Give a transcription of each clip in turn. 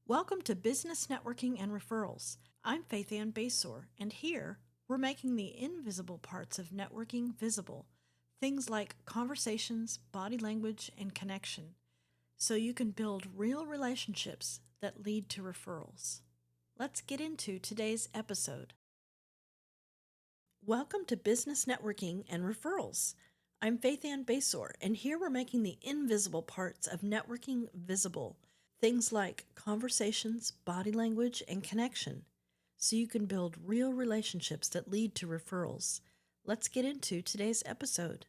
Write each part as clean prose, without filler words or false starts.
Welcome to Business Networking and Referrals. I'm Faithann Basore, and here we're making the invisible parts of networking visible. Things like conversations, body language, and connection, so you can build real relationships that lead to referrals. Let's get into today's episode. Welcome to Business Networking and Referrals. I'm Faithann Basore, and here we're making the invisible parts of networking visible. Things like conversations, body language, and connection, so you can build real relationships that lead to referrals. Let's get into today's episode.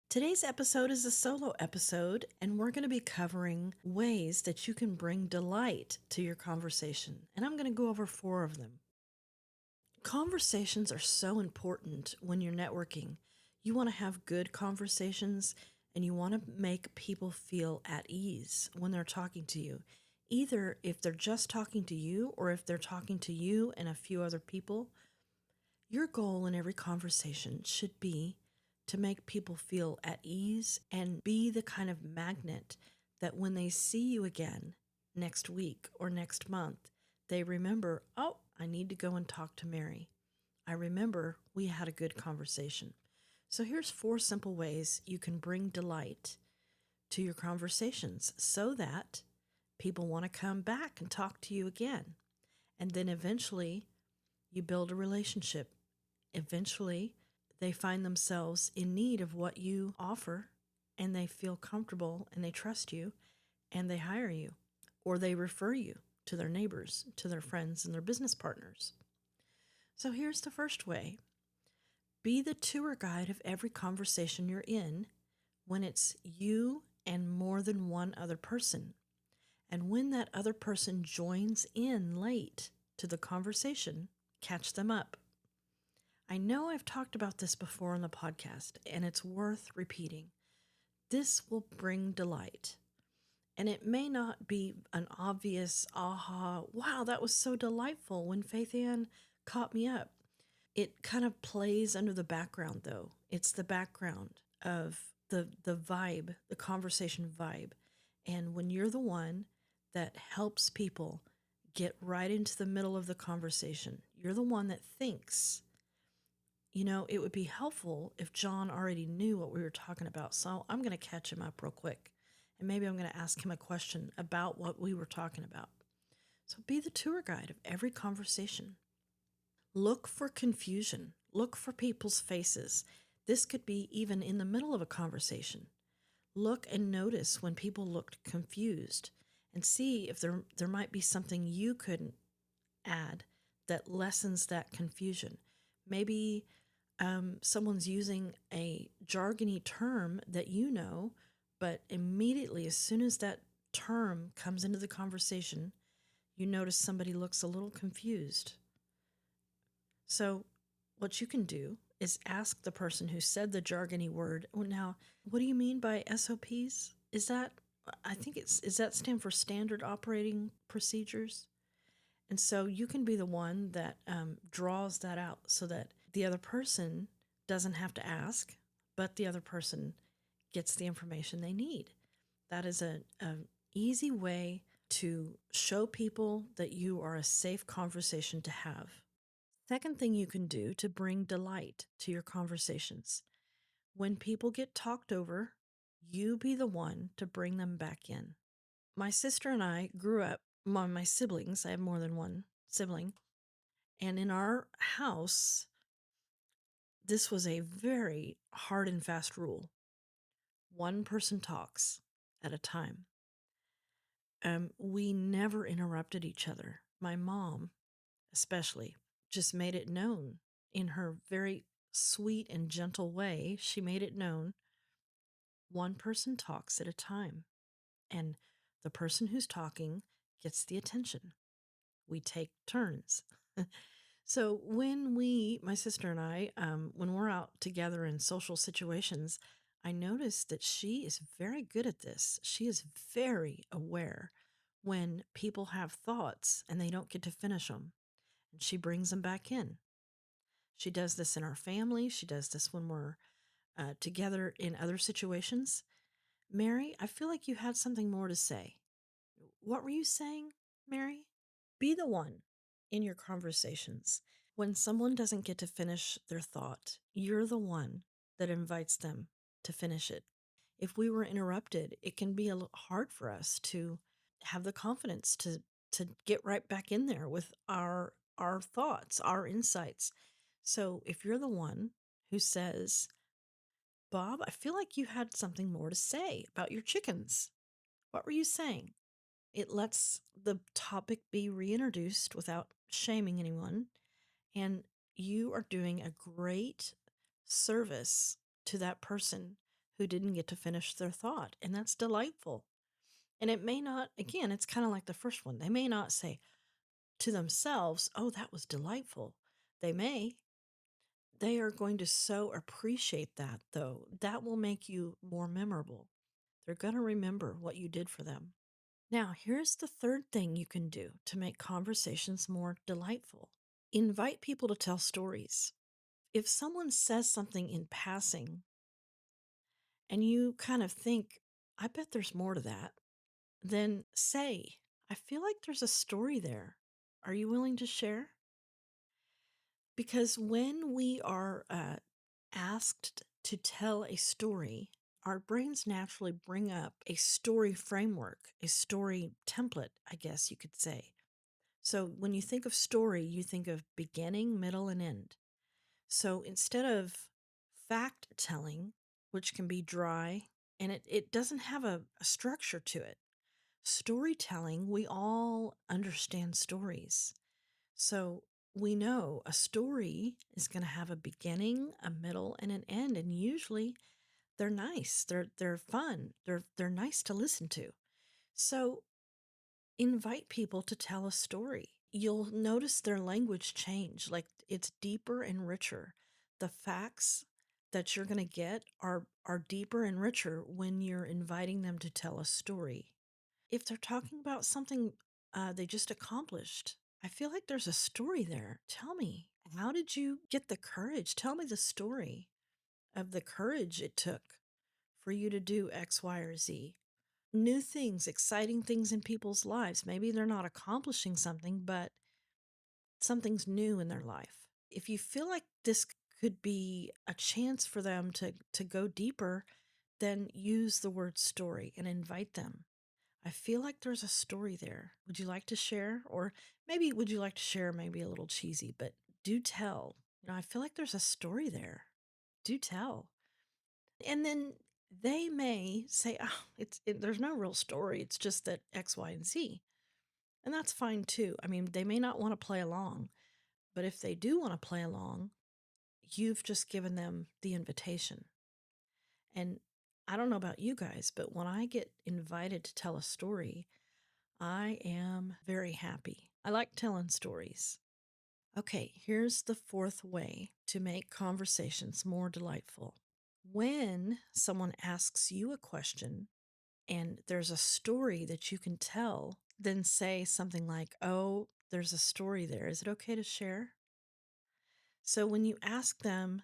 Today's episode is a solo episode, and we're going to be covering ways that you can bring delight to your conversation. And I'm going to go over 4 of them. Conversations are so important when you're networking. You want to have good conversations and you want to make people feel at ease when they're talking to you. Either if they're just talking to you or if they're talking to you and a few other people, your goal in every conversation should be to make people feel at ease and be the kind of magnet that when they see you again next week or next month, they remember, oh, I need to go and talk to Mary. I remember we had a good conversation. So here's 4 simple ways you can bring delight to your conversations so that people want to come back and talk to you again. And then eventually you build a relationship. Eventually they find themselves in need of what you offer and they feel comfortable and they trust you and they hire you or they refer you to their neighbors, to their friends and their business partners. So here's the first way. Be the tour guide of every conversation you're in when it's you and more than one other person. And when that other person joins in late to the conversation, catch them up. I know I've talked about this before on the podcast, and it's worth repeating. This will bring delight. And it may not be an obvious, aha, wow, that was so delightful when Faithann caught me up. It kind of plays under the background, though. It's the background of the vibe, the conversation vibe. And when you're the one that helps people get right into the middle of the conversation, you're the one that thinks, it would be helpful if John already knew what we were talking about. So I'm going to catch him up real quick. And maybe I'm going to ask him a question about what we were talking about. So be the tour guide of every conversation. Look for confusion. Look for people's faces. This could be even in the middle of a conversation. Look and notice when people looked confused and see if there might be something you couldn't add that lessens that confusion. Maybe someone's using a jargony term that you know, but immediately as soon as that term comes into the conversation, you notice somebody looks a little confused. So what you can do is ask the person who said the jargony word, well, now, what do you mean by SOPs? Is that stand for standard operating procedures? And so you can be the one that draws that out so that the other person doesn't have to ask, but the other person gets the information they need. That is an easy way to show people that you are a safe conversation to have. Second thing you can do to bring delight to your conversations. When people get talked over, you be the one to bring them back in. My sister and I grew up, my siblings, I have more than one sibling, and in our house, this was a very hard and fast rule. One person talks at a time. We never interrupted each other. My mom, especially, just made it known in her very sweet and gentle way. She made it known one person talks at a time, and the person who's talking gets the attention. We take turns. So when my sister and I, when we're out together in social situations, I noticed that she is very good at this. She is very aware when people have thoughts and they don't get to finish them, and she brings them back in. She does this in our family. She does this when we're together in other situations. Mary, I feel like you had something more to say. What were you saying? Mary? Be the one in your conversations. When someone doesn't get to finish their thought, you're the one that invites them to finish it. If we were interrupted, it can be a little hard for us to have the confidence to get right back in there with our thoughts, our insights. So if you're the one who says, "Bob, I feel like you had something more to say about your chickens. What were you saying?" It lets the topic be reintroduced without shaming anyone. And you are doing a great service to that person who didn't get to finish their thought. And that's delightful. And it may not, again, it's kind of like the first one. They may not say to themselves, "Oh, that was delightful." They may. They are going to so appreciate that, though. That will make you more memorable. They're going to remember what you did for them. Now, here's the third thing you can do to make conversations more delightful: invite people to tell stories. If someone says something in passing and you kind of think, "I bet there's more to that," then say, "I feel like there's a story there. Are you willing to share?" Because when we are asked to tell a story, our brains naturally bring up a story framework, a story template, I guess you could say. So when you think of story, you think of beginning, middle, and end. So instead of fact telling, which can be dry and it doesn't have a structure to it, storytelling, we all understand stories. So we know a story is going to have a beginning, a middle, and an end. And usually they're nice. They're fun. They're nice to listen to. So invite people to tell a story. You'll notice their language change, like it's deeper and richer. The facts that you're going to get are deeper and richer when you're inviting them to tell a story. If they're talking about something they just accomplished, I feel like there's a story there. Tell me, how did you get the courage? Tell me the story of the courage it took for you to do X, Y, or Z. New things, exciting things in people's lives. Maybe they're not accomplishing something, but something's new in their life. If you feel like this could be a chance for them to go deeper, then use the word story and invite them. I feel like there's a story there. Would you like to share? Or maybe would you like to share maybe a little cheesy, but do tell. I feel like there's a story there. Do tell. And then they may say, "Oh, there's no real story. It's just that X, Y, and Z." And that's fine too. I mean, they may not want to play along, but if they do want to play along, you've just given them the invitation. And I don't know about you guys, but when I get invited to tell a story, I am very happy. I like telling stories. Okay, here's the fourth way to make conversations more delightful. When someone asks you a question and there's a story that you can tell, then say something like, "Oh, there's a story there. Is it okay to share?" So when you ask them,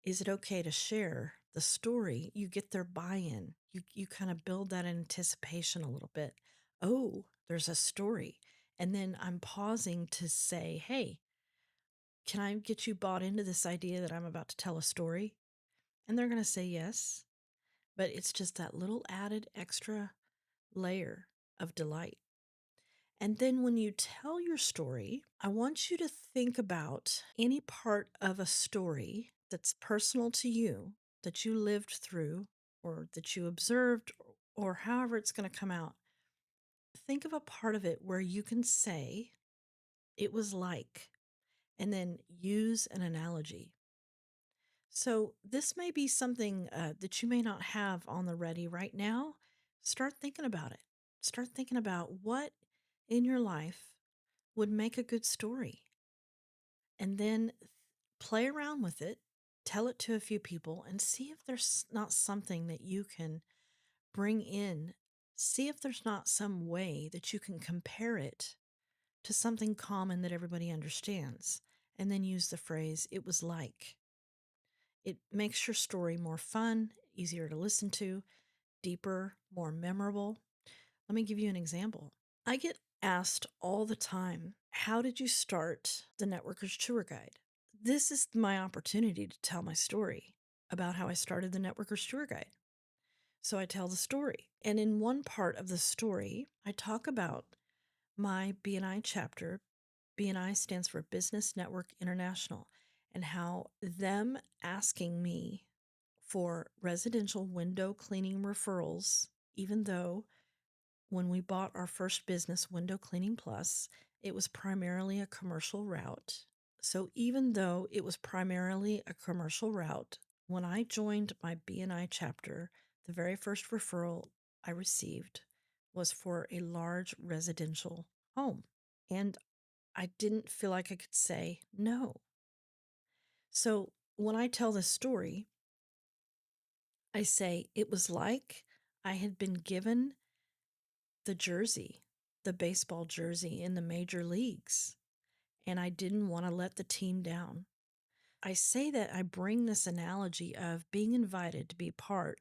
"Is it okay to share the story?" you get their buy-in. You kind of build that anticipation a little bit. "Oh, there's a story." And then I'm pausing to say, "Hey, can I get you bought into this idea that I'm about to tell a story?" And they're going to say yes. But it's just that little added extra layer of delight. And then when you tell your story, I want you to think about any part of a story that's personal to you, that you lived through, or that you observed, or however it's going to come out. Think of a part of it where you can say, "It was like," and then use an analogy. So this may be something that you may not have on the ready right now. Start thinking about it. Start thinking about what in your life would make a good story. And then play around with it, tell it to a few people, and see if there's not something that you can bring in. See if there's not some way that you can compare it to something common that everybody understands. And then use the phrase, "It was like." It makes your story more fun, easier to listen to, deeper, more memorable. Let me give you an example. I get asked all the time, how did you start the Networker's Tour Guide? This is my opportunity to tell my story about how I started the Networker's Tour Guide. So I tell the story. And in one part of the story, I talk about my BNI chapter. BNI stands for Business Network International, and how them asking me for residential window cleaning referrals, even though when we bought our first business, Window Cleaning Plus, it was primarily a commercial route. So even though it was primarily a commercial route, when I joined my BNI chapter, the very first referral I received was for a large residential home. And I didn't feel like I could say no. So when I tell this story, I say it was like I had been given the jersey, the baseball jersey in the major leagues, and I didn't want to let the team down. I say that I bring this analogy of being invited to be part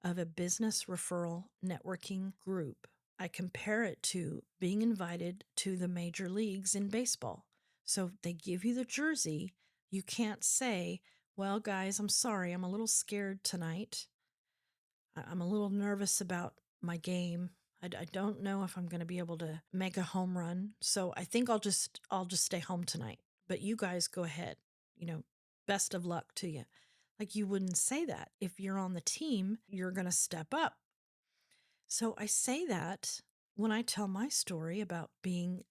of a business referral networking group. I compare it to being invited to the major leagues in baseball. So they give you the jersey. You can't say, well, guys, I'm sorry, I'm a little scared tonight. I'm a little nervous about my game. I don't know if I'm going to be able to make a home run. So I think I'll just stay home tonight. But you guys go ahead. Best of luck to you. Like, you wouldn't say that. If you're on the team, you're going to step up. So I say that when I tell my story about being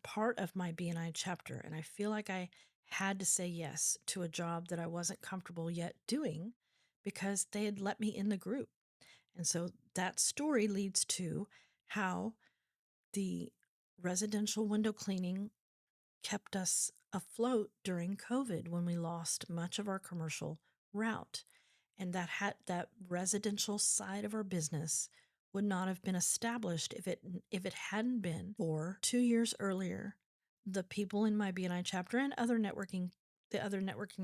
part of my BNI chapter, and I feel like I had to say yes to a job that I wasn't comfortable yet doing because they had let me in the group. And so that story leads to how the residential window cleaning kept us afloat during COVID when we lost much of our commercial route. And that residential side of our business would not have been established if it hadn't been for 2 years earlier. The people in my BNI chapter and the other networking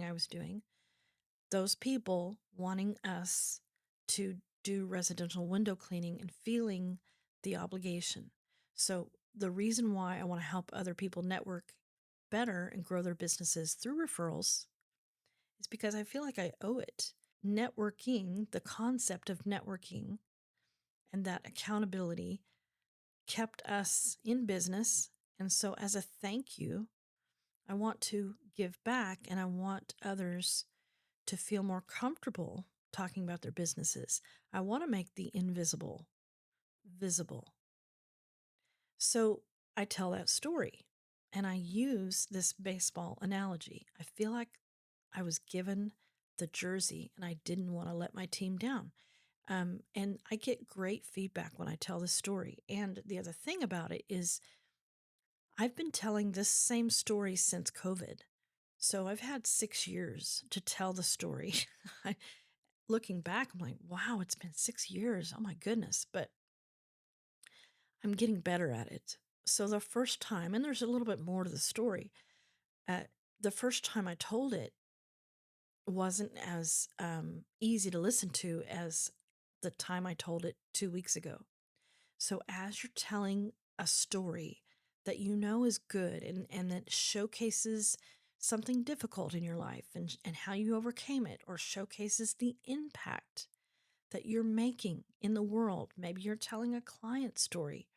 I was doing, those people wanting us to do residential window cleaning and feeling the obligation. So the reason why I want to help other people network better and grow their businesses through referrals is because I feel like I owe it. Networking, the concept of networking and that accountability kept us in business. And so as a thank you, I want to give back, and I want others to feel more comfortable talking about their businesses. I want to make the invisible visible. So I tell that story, and I use this baseball analogy. I feel like I was given the jersey and I didn't want to let my team down. And I get great feedback when I tell this story. And the other thing about it is I've been telling this same story since COVID. So I've had 6 years to tell the story. Looking back, I'm like, wow, it's been 6 years. Oh my goodness. But I'm getting better at it. So the first time, and there's a little bit more to the story, uh, the first time I told it wasn't as easy to listen to as the time I told it 2 weeks ago. So as you're telling a story that you know is good and that showcases something difficult in your life and how you overcame it, or showcases the impact that you're making in the world, maybe you're telling a client story,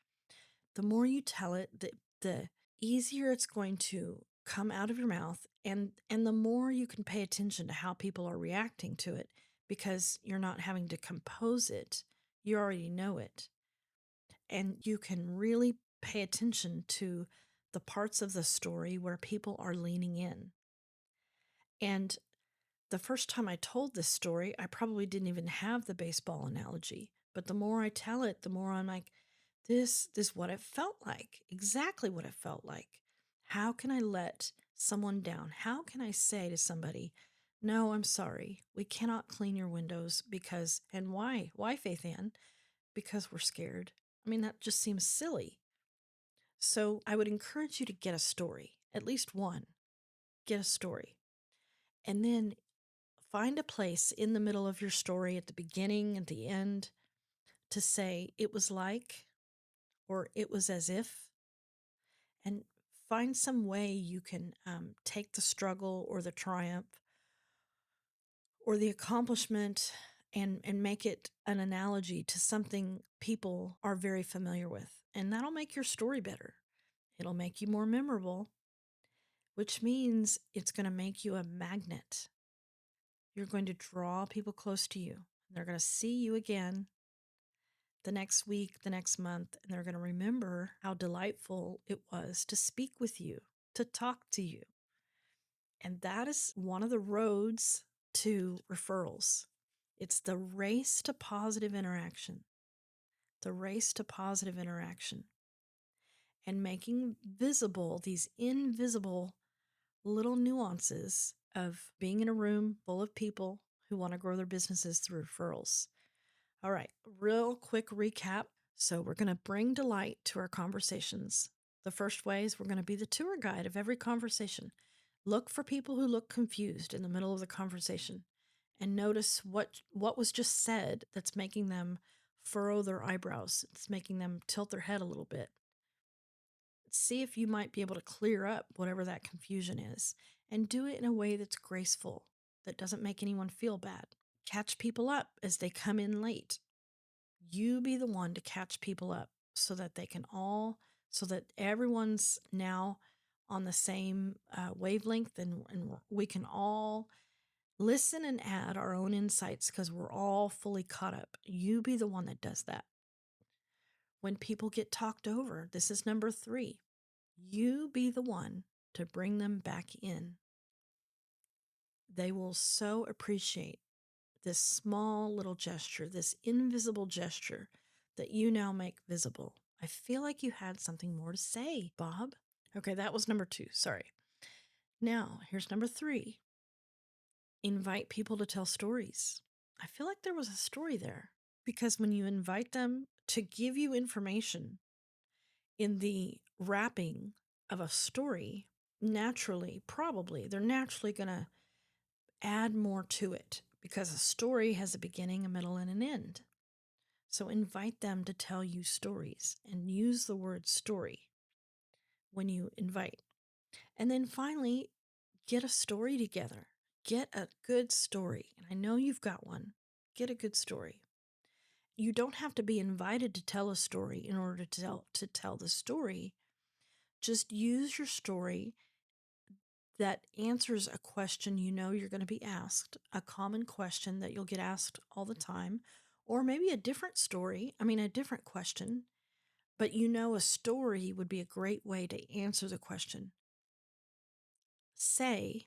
the more you tell it, the easier it's going to come out of your mouth, and the more you can pay attention to how people are reacting to it, because you're not having to compose it. You already know it. And you can really pay attention to the parts of the story where people are leaning in. And the first time I told this story, I probably didn't even have the baseball analogy. But the more I tell it, the more I'm like, this is what it felt like, exactly what it felt like. How can I let someone down? How can I say to somebody, no, I'm sorry, we cannot clean your windows because, and why? Why, Faithann? Because we're scared. I mean, that just seems silly. So I would encourage you to get a story, at least one. Get a story. And then find a place in the middle of your story, at the beginning, at the end, to say, it was like, or it was as if, and find some way you can take the struggle or the triumph or the accomplishment and make it an analogy to something people are very familiar with. And that'll make your story better. It'll make you more memorable, which means it's going to make you a magnet. You're going to draw people close to you. They're going to see you again the next week, the next month, and they're going to remember how delightful it was to speak with you, to talk to you. And that is one of the roads to referrals. It's the race to positive interaction, the race to positive interaction, and making visible these invisible little nuances of being in a room full of people who want to grow their businesses through referrals. All right, real quick recap. So, we're going to bring delight to our conversations. The first way is we're going to be the tour guide of every conversation. Look for people who look confused in the middle of the conversation and notice what was just said that's making them furrow their eyebrows. It's making them tilt their head a little bit. See if you might be able to clear up whatever that confusion is and do it in a way that's graceful, that doesn't make anyone feel bad. Catch people up as they come in late. You be the one to catch people up so that everyone's now on the same wavelength and we can all listen and add our own insights because we're all fully caught up. You be the one that does that. When people get talked over, this is number 3. You be the one to bring them back in. They will so appreciate this small little gesture, this invisible gesture that you now make visible. I feel like you had something more to say, Bob. Okay, that was number 2. Sorry. Now, here's number 3. Invite people to tell stories. I feel like there was a story there because when you invite them to give you information in the wrapping of a story, naturally, probably, they're naturally going to add more to it because a story has a beginning, a middle, and an end. So invite them to tell you stories and use the word story when you invite. And then finally, get a story together. Get a good story. And I know you've got one. Get a good story. You don't have to be invited to tell a story in order to tell the story. Just use your story that answers a question you know you're going to be asked, a common question that you'll get asked all the time, or maybe a different a different question, but you know a story would be a great way to answer the question. Say,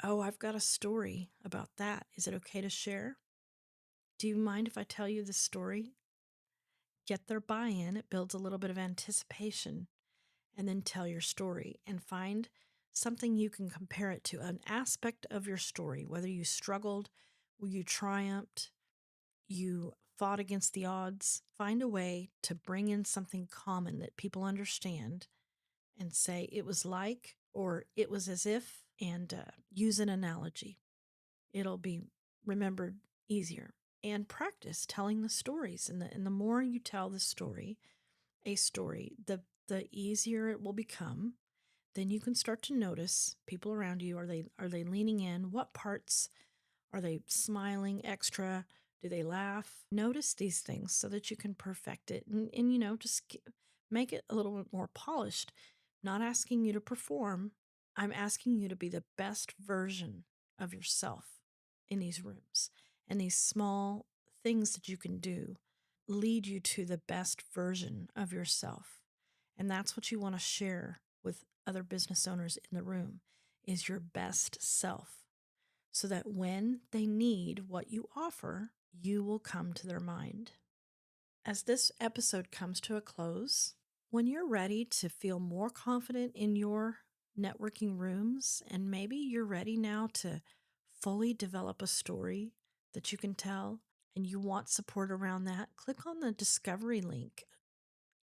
"Oh, I've got a story about that. Is it okay to share? Do you mind if I tell you this story?" Get their buy-in. It builds a little bit of anticipation, and then tell your story and find something you can compare it to, an aspect of your story, whether you struggled, you triumphed, you fought against the odds. Find a way to bring in something common that people understand and say it was like, or it was as if, and use an analogy. It'll be remembered easier. And practice telling the stories. And the more you tell the story, the easier it will become. Then you can start to notice people around you. Are they leaning in? What parts are they smiling extra? Do they laugh? Notice these things so that you can perfect it and just make it a little bit more polished. Not asking you to perform. I'm asking you to be the best version of yourself in these rooms. And these small things that you can do lead you to the best version of yourself. And that's what you want to share with other business owners in the room is your best self so that when they need what you offer, you will come to their mind. As this episode comes to a close, when you're ready to feel more confident in your networking rooms, and maybe you're ready now to fully develop a story that you can tell and you want support around that, click on the discovery link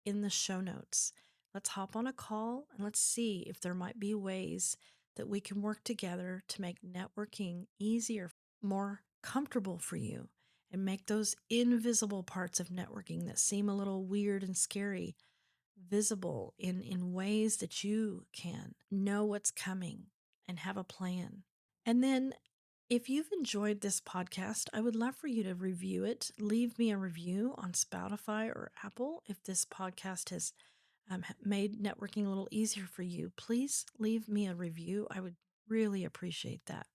in the show notes. Let's hop on a call and let's see if there might be ways that we can work together to make networking easier, more comfortable for you, and make those invisible parts of networking that seem a little weird and scary visible in ways that you can know what's coming and have a plan. And then if you've enjoyed this podcast, I would love for you to review it. Leave me a review on Spotify or Apple. If this podcast has made networking a little easier for you, please leave me a review. I would really appreciate that.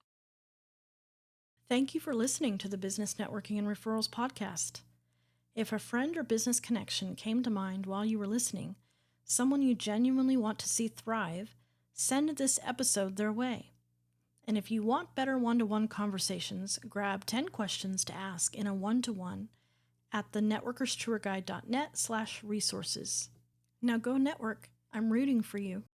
Thank you for listening to the Business Networking and Referrals podcast. If a friend or business connection came to mind while you were listening, someone you genuinely want to see thrive, send this episode their way. And if you want better one-to-one conversations, grab 10 questions to ask in a one-to-one at thenetworkerstourguide.net/resources. Now go network. I'm rooting for you.